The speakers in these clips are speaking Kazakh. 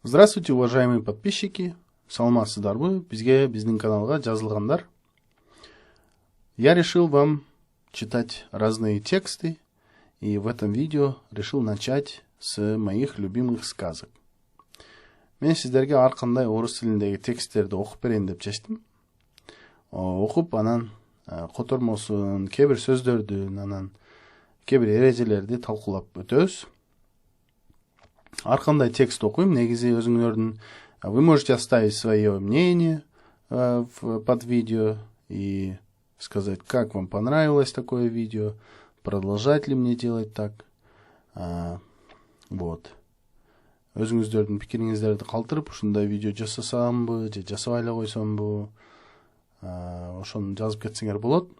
Здравствуйте, уважаемые подписчики. Саламатсыздарбы, бизге биздин каналга жазылгандар. Я решил вам читать разные тексты, и в этом видео решил начать с моих любимых сказок. Мен сиздерге ар кандай орус тилиндеги тексттерди окуп берейин деп чечтим. Окуп анан котормосун, кээ бир сөздөрдүн, анан кээ бир эрежелерди талкуулап өтөбүз. Ар кандай текст окуйм, негизи өзүңөрдүн вы можете оставить свое мнение под видео и сказать, как вам понравилось такое видео, продолжать ли мне делать так. Вот. Өзүңүздөрдүн пикириңиздерди калтырып, ушундай видео жасасамбы, же жасабай эле койсомбу, ошону жазып кетсеңер болот.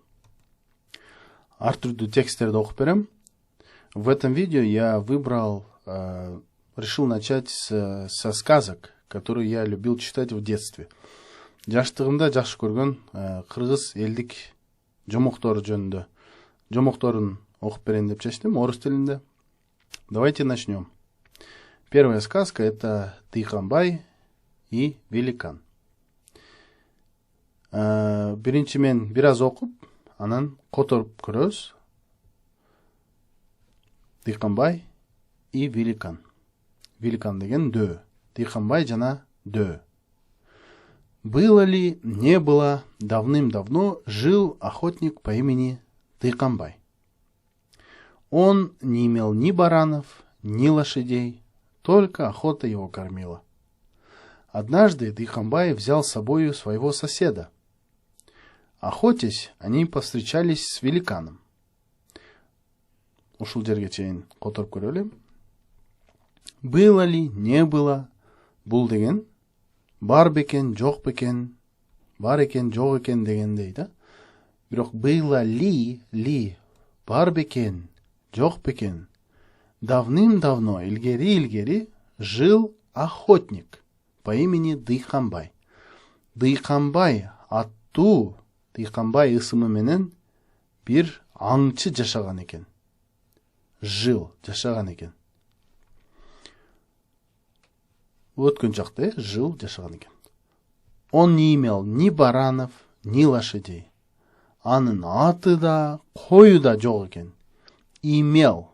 Ар түрдүү тексттерди окуп берем. В этом видео я решил начать со сказок, которые я любил читать в детстве. Жаштыгымда жакшы көргөн кыргыз элдик жомоктору жөнүндө жомокторун окуп берейин деп чечтим орус тилинде. Давайте начнем. Первая сказка — это Дыйканбай и великан. Биринчи мен бир аз окуп, анан которуп көрөбүз. Дыйканбай и великан. Великан деген дөө. Дыйканбай жана дөө. Было ли, не было, давным-давно жил охотник по имени Дыйканбай. Он не имел ни баранов, ни лошадей, только охота его кормила. Однажды Дыйканбай взял с собою своего соседа. Охотясь, они повстречались с великаном. Ушул жерге чейин которуп көрөлү. Было ли, не было, бул деген, бар бекен, жок бекен, бар экен, жок экен дегендей да. Бирок было ли, бар бекен, жок бекен. Давным-давно, илгери жил охотник по имени Дыйканбай. Дыйканбай аттуу, Дыйканбай ысымы менен бир аңчы жашаган экен. Жил жашаган экен. Өткөн чакта жил жашаган экен. Он не имел ни баранов, ни лошадей. Анын аты да, кою да жок экен. Имел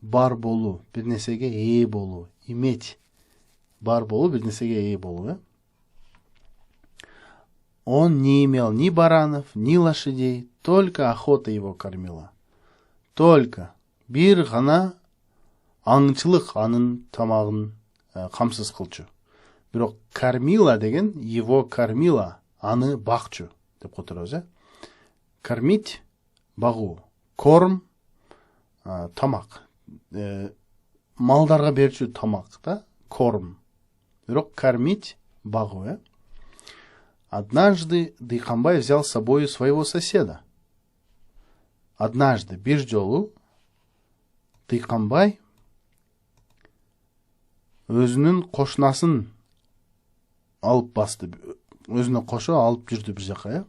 бар болуу, бир нерсеге ээ болуу, иметь. Бар болуу, бир нерсеге ээ болуу, Он не имел ни баранов, ни лошадей, только охота его кормила. Только бир гана аңчылык анын тамагын камсыз кылчу. Бирок кормила деген, его кормила, аны бакчу деп которобуз, Кормить, багуу, корм, тамак. Малдарга берчү тамак да, корм. Бирок кормить, багуу, Однажды Дыйканбай взял с собой своего соседа. Однажды, бир жолу, Дыйканбай өзүнүн кошунасын алып басты. Өзүнө кошо алып жүрдү бир жака,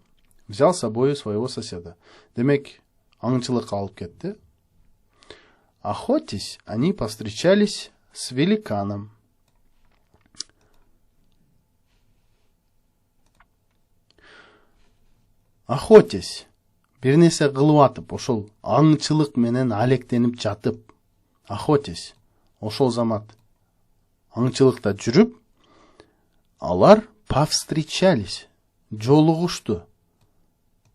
Взял с собой своего соседа. Демек, аңчылыкка алып кетти. Охотясь, они повстречались с великаном. Охотясь, бир нерсе кылып атып, ошол аңчылык менен алектенип жатып, охотясь, ошол замат аңчылыкта жүрүп, алар повстречались, жолугушту.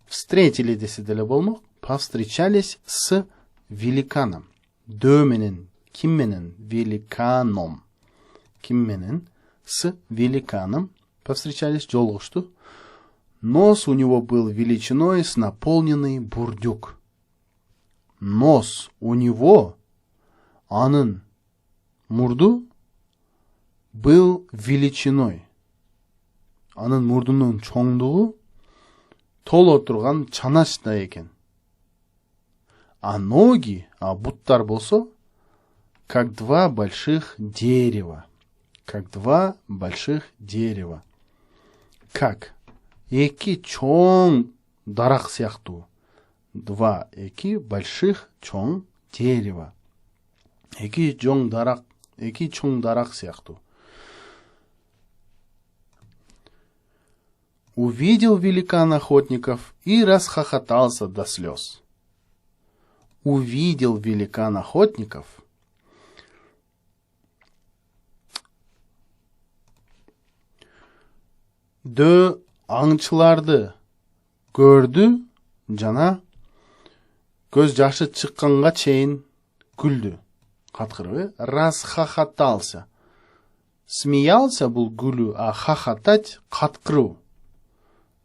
Встретили десе деле болмок, повстречались с великаном. Дөө менен, ким менен? Великаном. Ким менен? С великаном повстречались, жолугушту. Нос у него был величиной с наполненный бурдюк. Нос у него, анын мурду, был величиной. Анын мурдунун чоңдугу толо турган чаначтай экен. А ноги, буттар болсо, как два больших дерева. Как два больших дерева. Как? Эки чоң дарак сыяктуу. Два эки больших чоң дерева. Эки чоң дарак сыяктуу. увидел великан охотников и расхохотался до слез. Увидел великан охотников. Дө аңчыларды көрді, жана көз жашы чыкканга чейин күлдү. Каткырбы? Расхохотался. Смеялся бул күлүү, а хохотать каткыруу.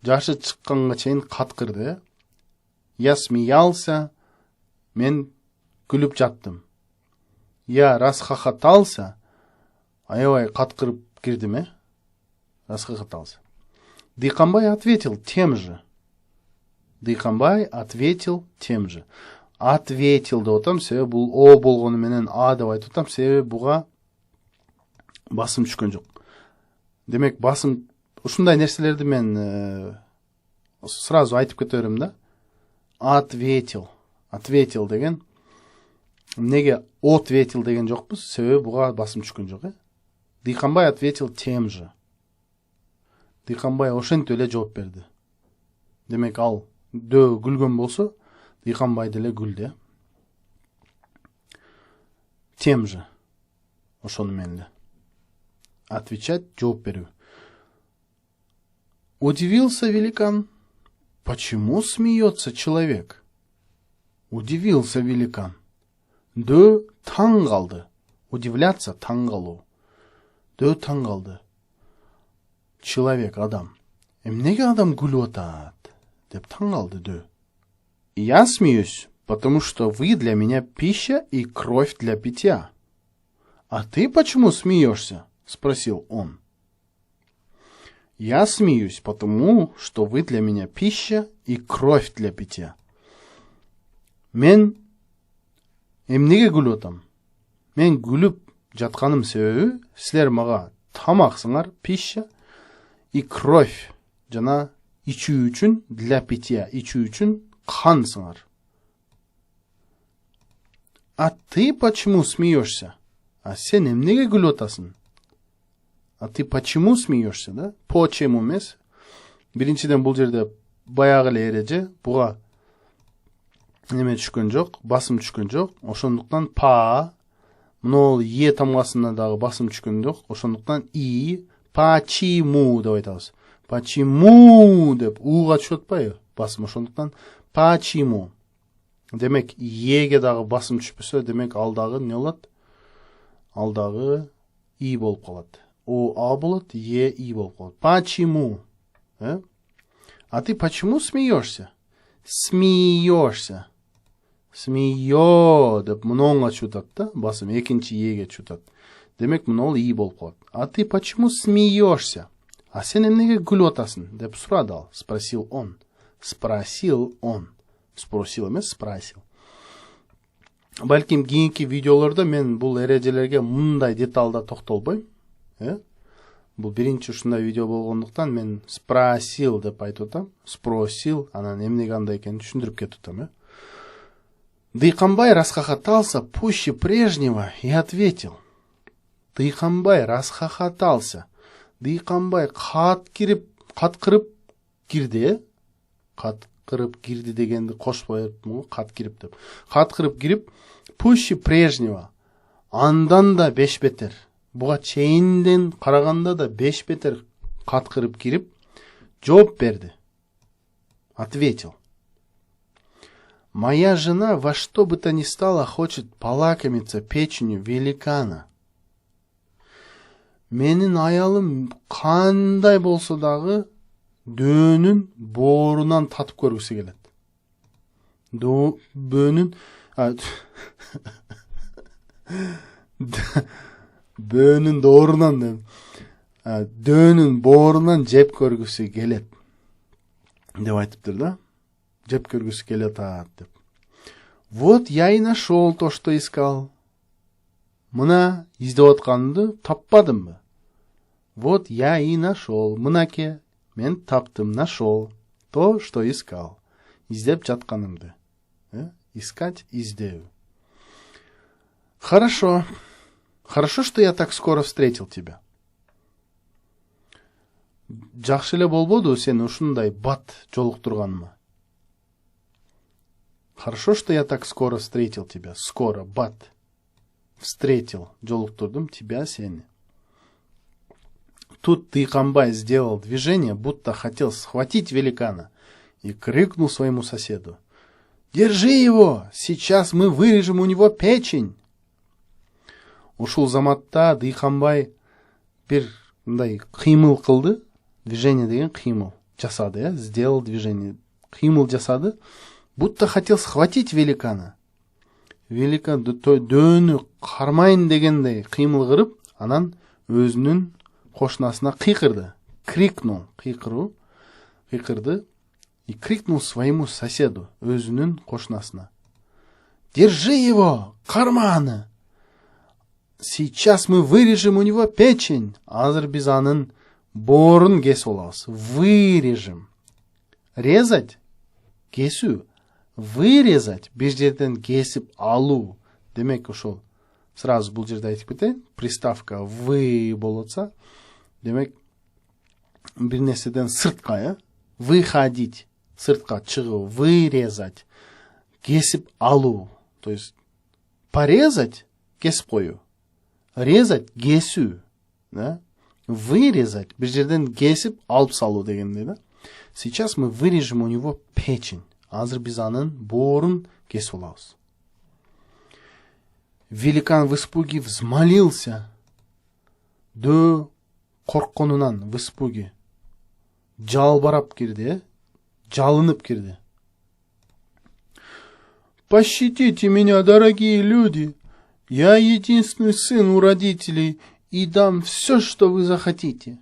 Жашы чыкканга чейин каткырды. Я смеялся, мен күлүп жаттым. Я расхохотался, аябай каткырып кирдим, расхохотался. Дыйканбай ответил тем же. Дыйканбай ответил тем же. Ответил деп атам, себеби бул о болгону менен а деп айтып атам, себеби буга басым түшкөн жок. Демек басым ушундай нерселерди мен сразу айтып кете берем да. Ответил. Ответил деген эмнеге ответил деген жокпуз, себеби буга басым түшкөн жок, Дыйканбай ответил тем же. Дыйканбай ошентип эле жооп берди. Демек ал дөө күлгөн болсо, Дыйканбай деле күлдү. Тем же. Ошону менен эле. Отвечать, жооп берүү. Удивился великан. Почему смеется человек? Удивился великан. Дөө таң калды. Удивляться таң калуу. Дөө таң калды. Человек, адам. Эмнеге адам күлүп атат? Деп таң калды дөө. Я смеюсь, потому что вы для меня пища и кровь для питья. А ты почему смеешься? Спросил он. Я смеюсь, потому что вы для меня пища и кровь для питья. Мен эмнеге күлүп атам? Мен күлүп жатканым себеби силер мага тамаксыңар, пища, и кровь, жана ичүү үчүн, для питья, ичүү үчүн кансыңар. А ты почему смеешься? А сен эмнеге күлүп атасың? А ты почему смеешься, да? Почему эмес? Биринчиден бул жерде баягы эле эреже, буга неме түшкөн жок, басым түшкөн жок. Ошондуктан па, мынол е тамгасына дагы басым түшкөн жок. Ошондуктан и, почему деп айтабыз. Почему деп уга түшүп атпайбы? Басым. Ошондуктан почему. Демек еге дагы басым түшпөсө, демек ал дагы не болот? Ал дагы и болуп калат. О а болот, е и болуп калат. Почему? А ты почему смеешься? Смеешься. Смеё деп мынонга чутат да, басым экинчи еге чутат. Демек мынол и болуп калат. А ты почему смеешься? А сен эмнеге күлүп атасың? Деп сурады ал. Спросил он. Спросил он. Спросил эмес, спросил. Балким кийинки видеолордо мен бул эрежелерге мындай деталда токтолбойм. Бул биринчи ушундай видео болгондуктан мен спросил деп айтып атам. Спросил, анан эмнеге андай экенин түшүндүрүп кетип атам. Дыйканбай расхохотался пуще прежнего и ответил. Дыйканбай расхохотался. Дыйканбай каткырып кирди. Каткырып кирди дегенди кошпой атпмынбы, каткирип деп. Каткырып кирип, пуще прежнего. Андан да 5 бетер. Буга чейинден караганда да 5 бетер каткырып кирип, жооп берди. Ответил. Моя жена во что бы то ни стало хочет полакомиться печенью великана. Менин аялым кандай болсо дагы дөөнүн боорунан татып көргүсү келет. Бөөнүн бөөнүн доорунан дөөнүн боорунан жеп көргүсү келет деп айтыптыр да. Жеп көргүсү келет деп. Вот я и нашел то, что искал. Мына издеп атканымды таппадымбы? Вот я и нашел. Мынаке мен таптым, нашел то, что искал. Издеп жатканымды. Искать, издеу. Хорошо. Хорошо, что я так скоро встретил тебя. жакшы эле болбоду сени ушундай бат жолуктурганыма? Хорошо, что я так скоро встретил тебя. Скоро, бат. Встретил, жолуктурдум тебя, сени. Тут Дыйканбай сделал движение, будто хотел схватить великана, и крикнул своему соседу: «Держи его! Сейчас мы вырежем у него печень!» Ушул заматта Дыйканбай бир мындай кыймыл кылды. Движение деген кыймыл жасады, сделал движение. Кыймыл жасады, будто хотел схватить великана. Великан дөөнү кармайын дегендей кыймыл кырып, анан өзүнүн кошунасына кыйкырды. Крикнул, кыйкырды и крикнул своему соседу, өзүнүн кошунасына: «Держи его, карманы! Сейчас мы вырежем у него печень. Азыр биз анын боорун кесип алабыз. Вырежем. Резать, кесүү. Вырезать, бир жерден кесип алуу. Демек ошол сразу бул жерде айтып кетейин. Приставка вы болуп атса, демек бир нерседен сыртка, выходить, сыртка чыгуу, вырезать, кесип алуу. То есть порезать, кесип коюу. Резать, кесүү, да? Вырезать, бир жерден кесип алып салуу дегендей, да? Сейчас мы вырежем у него печень. Азыр биз анын боорун кесип алабыз. Великан в испуге взмолился. Дөө коркконунан в испуге жалбарап кирди, жалынып кирди. «Пощадите меня, дорогие люди! Я единственный сын у родителей и дам все, что вы захотите».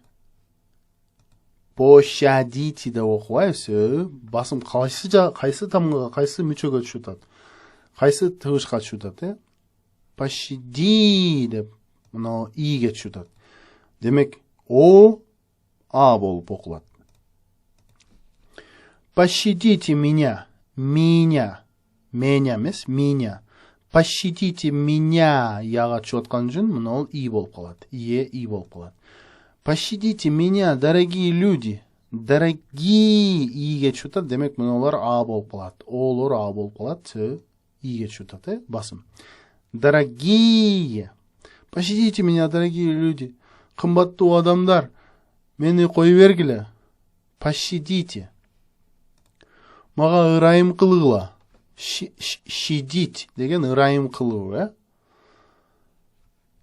Пощадите деп окубай, все. Басым кайсы тамга, кайсы мүчөгө түшүп атат. Кайсы тыбышка түшүп атат, Пощади деп, мына ийге түшүп атат. Демек, о, а болуп окулат. Пощадите меня, меня эмес, меня. Пощадите меня, яга түшүп аткан үчүн мына ол и болуп калат. И болуп калат. Пощадите меня, дорогие люди. Дорогие ийге түшүп атат, демек мына олар а болуп калат. Олор а болуп калат, ийге түшүп атат, басым. Дорогие. Пощадите меня, дорогие люди. Кымбаттуу адамдар, мени кое бергиле. Пощадите. Мага ырайым кылгыла. Щадить деген ырайым кылуу,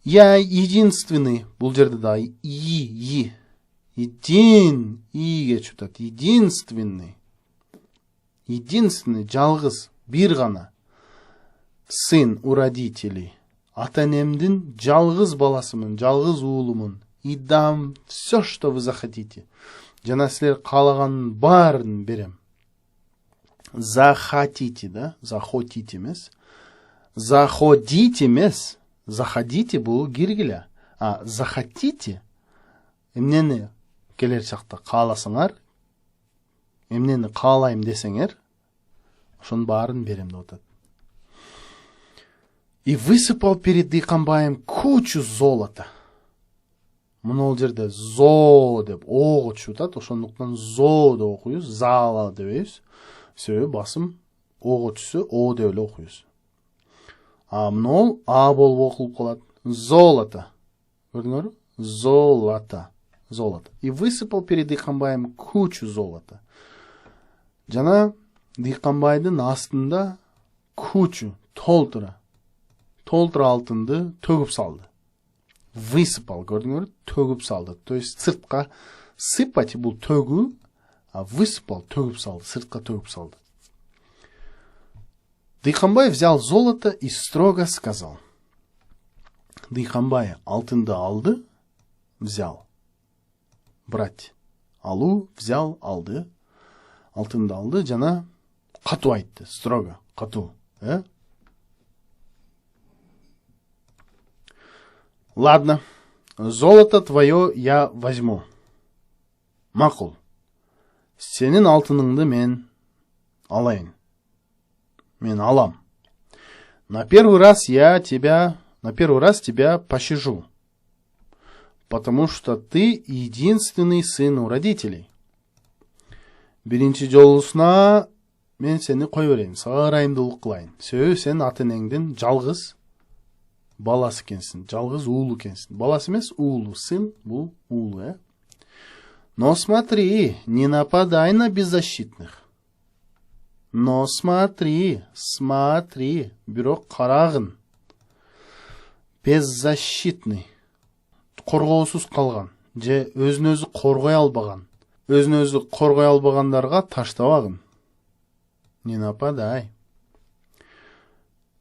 Я единственный, бул жерде да и. Един, ийге түшүп атат. Единственный, жалгыз, бир гана. Сын у родителей. Ата-энемдин жалгыз баласымын, жалгыз уулумун. И дам все, что вы захотите. Жана силер каалаганын баарын берем. Захотите, да? Захотите эмес. Заходите эмес. Заходите бул киргиле. А захотите эмнени келер чакта кааласаңар, эмнени каалайм десеңер, ошонун баарын берем деп атат. И высыпал перед Дыйканбаем кучу золота. Мына ол жерде зо деп ого түшүп атат, ошондуктан зо деп окуйбуз, зала дебейбиз. Себеби басым ого түшсө о деп эле окуйбуз. А мына ол а болуп окулуп калат. Золото. Көрдүңөрбү? Золото. И высыпал перед Дыйканбаем кучу золота. Жана Дыйканбайдын астында кучу толтура алтынды төгүп салды. Высыпал, көрдүңөрбү? Төгүп салды. То есть сыртка сыпать бул төгүү, а высыпал төгүп салды, сыртка төгүп салды. Дыйканбай взял золото и строго сказал. Дыйканбай алтынды алды, взял. Брать. Алу, взял, алды. Алтынды алды, жана катуу айтты, строго, катуу. Ладно, золото твое я возьму. Макул. Сенин алтыныңды мен алайын. Мен алам. На первый раз тебя пощажу. потому что ты единственный сын у родителей. Биринчи жолусуна мен сени кой берейин, сага ырайымдуулук кылайын. Себеби сен ата энеңдин жалгыз баласы экенсиң, жалгыз уулу экенсиң. Баласы эмес, уулу, сын бул уулу, Но смотри, не нападай на беззащитных. Но смотри, бирок карагын. Беззащитный. Коргоосуз калган, же өзүн өзү коргой албаган. Өзүн өзү коргой албагандарга таштабагын. Не нападай.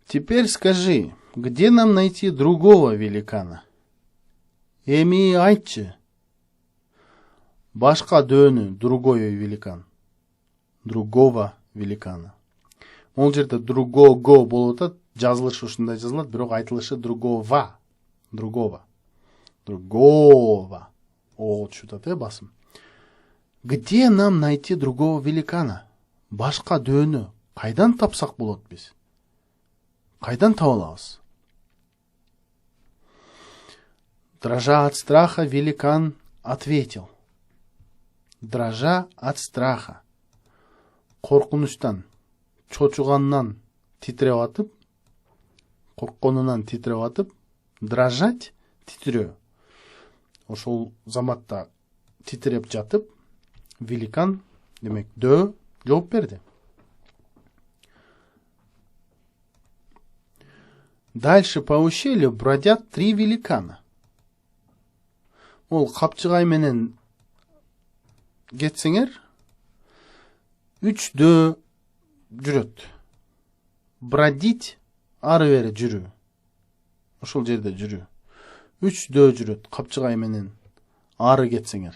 Теперь скажи, где нам найти другого великана? Эми айтчы. Башка дөөнү, другой великан. Другого великана. Ол жерде другого болуп атат, жазылышы ушундай жазылат, бирок айтылышы другого. О, чутат, басым. Где нам найти другого великана? Башка дөөнү кайдан тапсак болот биз? Кайдан таба алабыз? Дрожа от страха, великан ответил. Дрожа от страха. Коркунучтан, чочуганнан титиреп атып, коркконунан титиреп атып, дрожать титирөө. Ошол заматта титиреп жатып, великан, демек, жооп берди. Дальше по ущелью бродят 3 великана. Ол капчыгай менен кетсеңер, 3 жүрөт. Бродить ары бери жүрүү. Ошол жерде жүрүү. 3 жүрөт, капчыгай менен ары кетсеңер.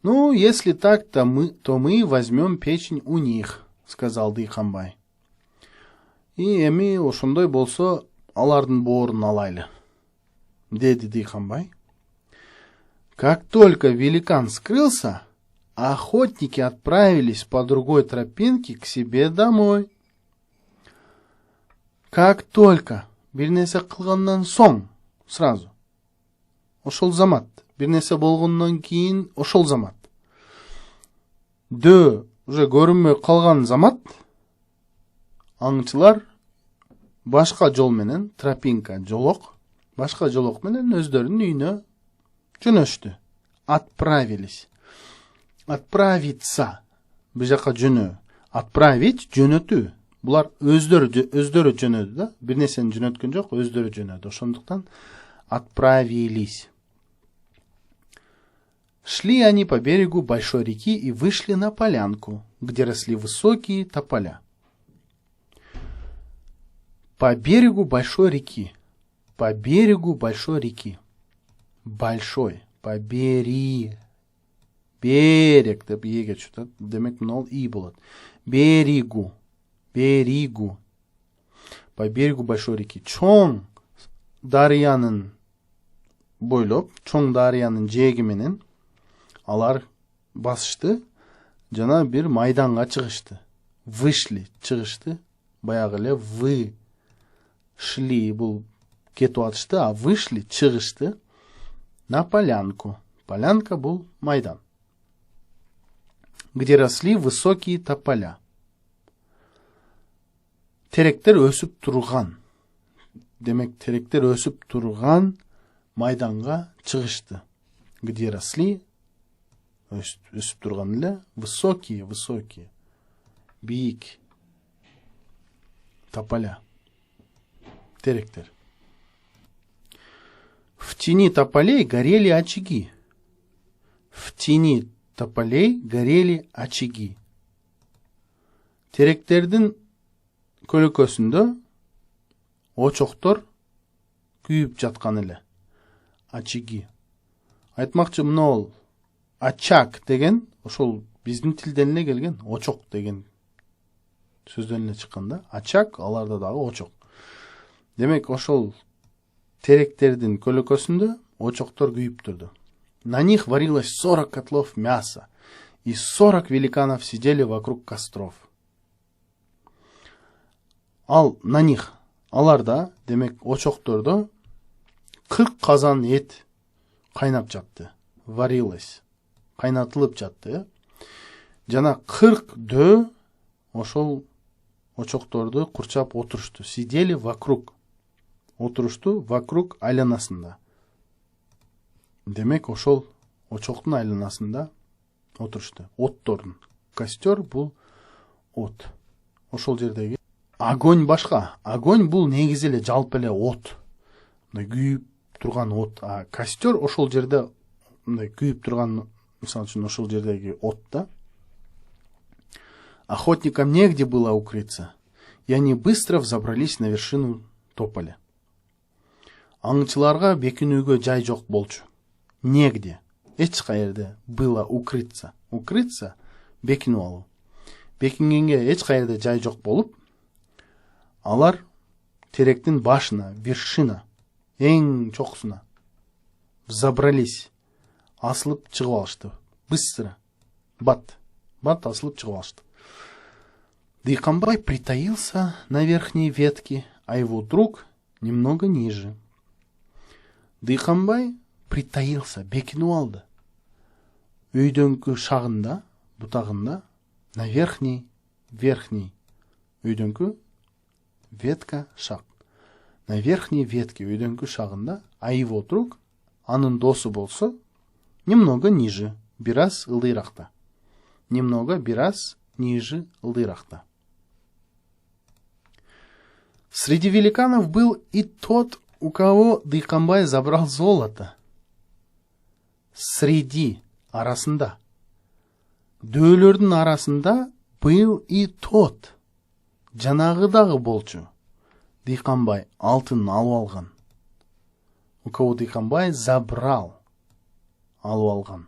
Ну, если так, то мы возьмем печень у них, сказал Дыйканбай. И эми ошондой болсо, алардын боорун алайлы, деди Дыйканбай. Как только великан скрылся, охотники отправились по другой тропинке к себе домой. Как только бир нерсе кылгандан соң, сразу. Ошол замат. Бир нерсе болгондон кийин ошол замат. Уже көрүнбөй калган замат. Аңчылар башка жол менен, тропинка, жолок, башка жолок менен өздөрүнүн үйүнө жөнөштү. Отправились. Отправиться. Бу жака жөнөө. Отправить жөнөтүү. Булар өздөрү жөнөдү да. Бир нерсени жөнөткөн жок, өздөрү жөнөдү. Ошондуктан отправились. Шли они по берегу большой реки и вышли на полянку, где росли высокие тополя. По берегу большой реки. По берегу большой реки. Большой. По берег. Берег деп еге чутат. Демек мынау и болот. Берегу. Берегу. По берегу большой реки. Чоң дарыянын бойлоп, чоң дарыянын жээги менен алар басышты, жана бир майданга чыгышты. Вышли, чыгышты. Баягы эле вы шли, бул кетип атышты, а вышли, чыгышты на полянку. Полянка бул майдан. Где росли высокие тополя. Теректер өсүп турган. Демек, теректер өсүп турган майданга чыгышты. Где росли, өсүп турган эле, высокие, бийик тополя. Теректер. В тени тополей горели очаги. В тени тополей горели очаги. Теректердин көлөкөсүндө очоктор күйүп жаткан эле. Очаги. Айтмакчы, мына очаг деген, ошол биздин тилден эле келген, очок деген сөздөн эле чыккан да. Очаг, аларда дагы очок. Демек, ошол теректердин көлөкөсүндө очоктор күйүп турду. На них варилось 40 котлов мяса, и 40 великанов сидели вокруг костров. На них, аларда, демек, очоктордо 40 казан эт кайнап жатты. Варилась. Кайнатылып жатты. Жана 40 ошол очокторду курчап отурушту. Сидели вокруг. Отурушту вокруг айланасында. Демек, ошол очоктун айланасында отурушту. Оттордун. Костер бул от. Ошол жердеги огонь башка. Огонь бул негизи эле жалпы эле от. Мындай күйүп турган от. А костер ошол жерде мындай күйүп турган, мисалы үчүн ошол жердеги от да. Охотникам негде было укрыться, и они быстро взобрались на вершину тополя. Аңчыларга бекинүүгө жай жок болчу. Негде, эч каерде было укрыться. Укрыться бекинип алуу. Бекингенге эч каерде жай жок болуп, алар теректин башына, вершина, эң чокусуна взобрались. Асылып чыгып алышты. Быстро. Бат асылып чыгып алышты. Дыйканбай притаился на верхней ветке, а его друг немного ниже. Дыйканбай притаился, бекинип алды. Өйдөңкү шагында, бутагында, на верхней, өйдөңкү, ветка, шаг. На верхней ветке, өйдөңкү шагында, а его друг, анын досу болсо, немного ниже, бираз ылдыйракта. Немного, бираз ниже, ылдыйракта. Среди великанов был и тот, у кого Дыйканбай забрал золото. Среди, арасында. Дөөлөрдүн арасында был и тот. Жанагы дагы болчу. Дыйканбай алтын алып алган. У кого Дыйканбай забрал. Алып алган.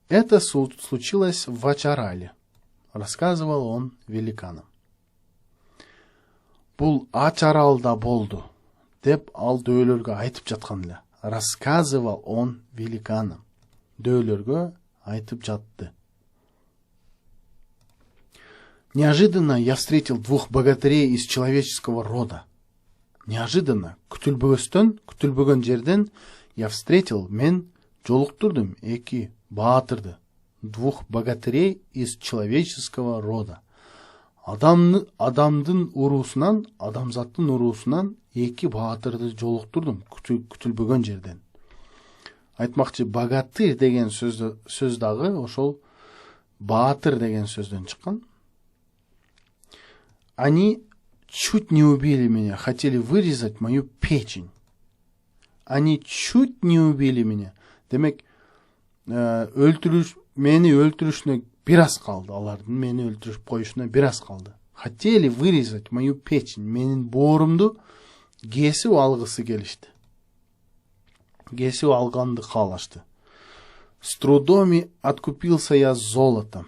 Это случилось в Ачарале, рассказывал он великанам. Бул Ачаралда болду, деп ал дөөлөргө айтып жаткан эле. Рассказывал он великанам. Дөөлөргө айтып жатты. Неожиданно я встретил 2 богатырей из человеческого рода. Неожиданно, күтүлбөгөн жерден я встретил, мен жолуктурдум 2 баатырды. 2 богатырей из человеческого рода. Адамдын уруусунан, адамзаттын уруусунан 2 баатырды жолуктурдум күтүлбөгөн жерден. Айтмакчы, богатырь деген сөз дагы ошол баатыр деген сөздөн чыккан. Они чуть не убили меня, хотели вырезать мою печень. Они чуть не убили меня. Демек, мени өлтүрүшүнө бир аз калды. Алардын мени өлтүрүп коюшуна бир аз калды. Хотели вырезать мою печень. Менин боорумду кесип алгысы келишти. Кесип алганды каалашты. С трудом откупился я золотом.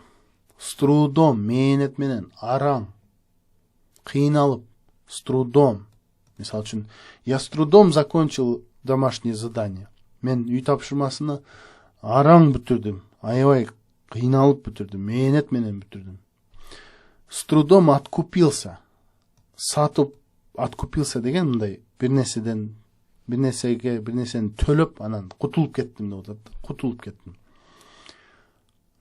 С трудом, мээнет менен, арам, кыйналып, с трудом. Мисалы үчүн, я с трудом закончил домашнее задание. Мен үй тапшырмасына араң бүтүрдүм, аябай кыйналып бүтүрдүм, мээнет менен бүтүрдүм. С трудом откупился. Сатып откупился деген мындай бир нерсени төлөп анан кутулуп кеттим деп атат. Кутулуп кеттим.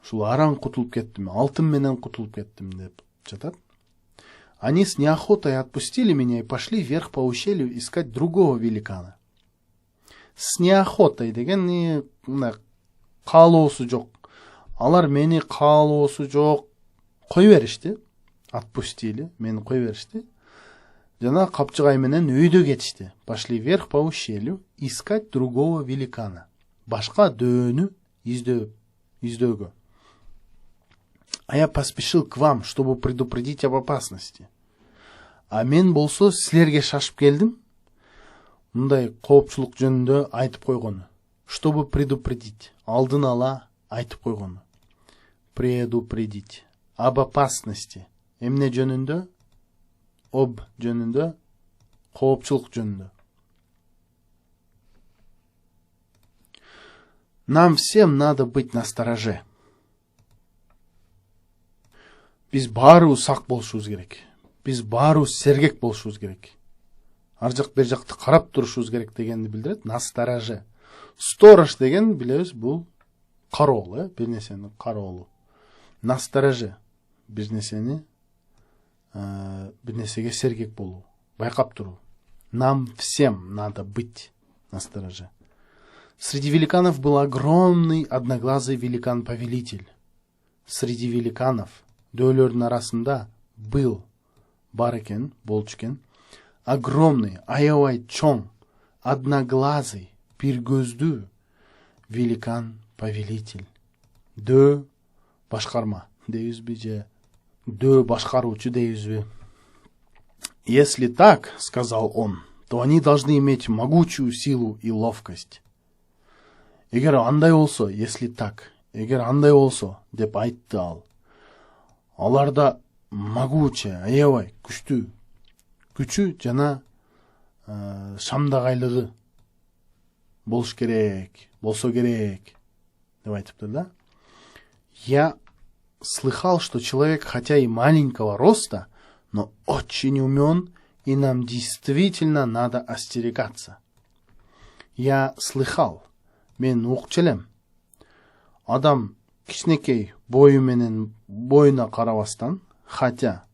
Ушул араң кутулуп кеттим, алтын менен кутулуп кеттим деп жатат. Они с неохотой отпустили меня и пошли вверх по ущелью искать другого великана. С неохотой деген каалоосу жок. Алар мени каалоосу жок кой беришти. Отпустили, мени кой беришти. Жана капчыгай менен өйдө кетишти. Пошли вверх по ущелью искать другого великана. Башка дөөнү издөөгө. А я поспешил к вам, чтобы предупредить об опасности. А мен болсо силерге шашып келдим. Мындай коопчулук жөнүндө айтып койгону. Чтобы предупредить, алдын ала айтып койгону. Предупредить. Об опасности. Эмне жөнүндө? Об жөнүндө, коопчулук жөнүндө. Нам всем надо быть настороже. Биз баарыбыз сак болушубуз керек. Биз баарыбыз сергек болушубуз керек. ар жак бер жакты карап турушубуз керек дегенди билдирет. Настороже. Сторож деген билебиз, бул кароол, бир нерсени кароолу. Настороже. Бир нерсени, бир нерсеге сергек болуу, байкап туруу. Нам всем надо быть настороже. Среди великанов был огромный одноглазый великан-повелитель. Среди великанов, дөөлөрдүн арасында, был, бар экен, болчу экен, огромный, аябай чоң, одноглазый, бир көздүү великан-повелитель. Дөө башкарма дейбизби же дөө башкаруучу дейбизби? Если так, сказал он, то они должны иметь могучую силу и ловкость. Эгер андай болсо, если так, эгер андай болсо, деп айтты ал. Аларда могучая, аябай, күчү жана шамдагайлыгы болуш керек, болсо керек, деп айтыптыр да. Я слыхал, что человек, хотя и маленького роста, но очень умен, и нам действительно надо остерегаться. Я слыхал, мен укчелем, адам кичинекей бою менен боюна карабастан, хотя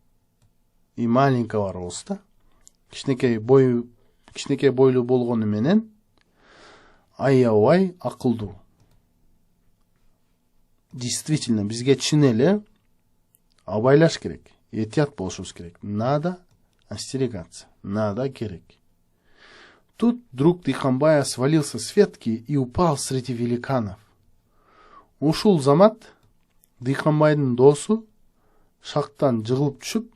и маленького роста, кичинекей бойлуу болгону менен аябай акылдуу. Действительно, бизге чын эле абайлаш керек, этият болушубуз керек. Надо остерегаться, надо керек. Тут друг Дыйканбая свалился с ветки и упал среди великанов. Ушул замат Дыйканбайдын досу шактан жыгылып түшүп,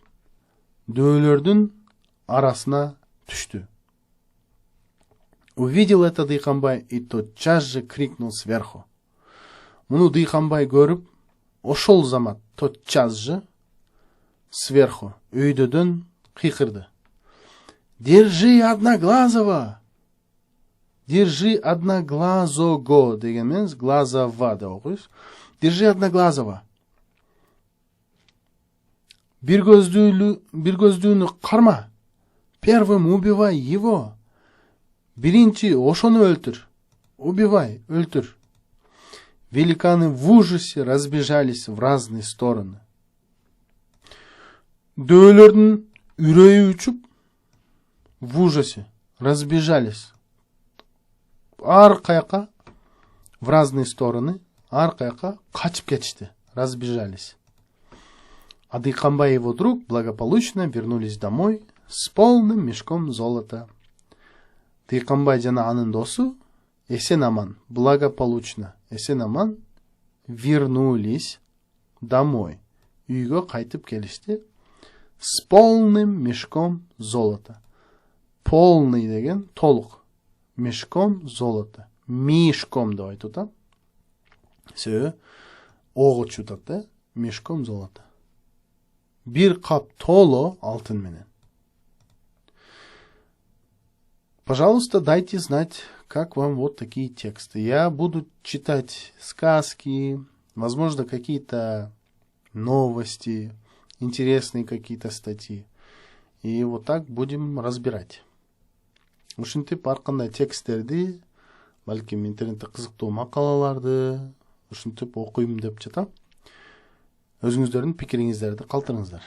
дөөлөрдүн арасына түштү. Увидел это Дыйканбай и тотчас же крикнул сверху. Муну Дыйканбай көрүп, ошол замат тотчас же сверху өйдөдөн кыйкырды. Держи одноглазого! Держи одноглазого деген эмес, глазова деп окуйбуз. Держи одноглазого. Бир көздүүнү карма. Первым убивай его. Биринчи ошону өлтүр. Убивай, өлтүр. Великаны в ужасе разбежались в разные стороны. Дөөлөрдүн үрөйү учуп, в ужасе разбежались. Ар каяка, в разные стороны, ар каяка качып кетишти, разбежались. А Дыйканбай и его друг благополучно вернулись домой с полным мешком золота. Дыйканбай жана анын досу эсен-аман, благополучно, эсен-аман вернулись домой. Үйгө кайтып келишти с полным мешком золота. Полный деген толук. Мешком золота. Мешком деп айтып атам. Себеби ого чутат да, мешком золота. Бир кап толо алтын менен. Пожалуйста, дайте знать, как вам вот такие тексты. Я буду читать сказки, возможно, какие-то новости, интересные какие-то статьи. И вот так будем разбирать. Ушинтип ар кандай тексттерди, балким интернетте кызыктуу макалаларды ушинтип окуйм деп жатам. Өзүңүздөрдүн пикириңиздерди калтырыңыздар.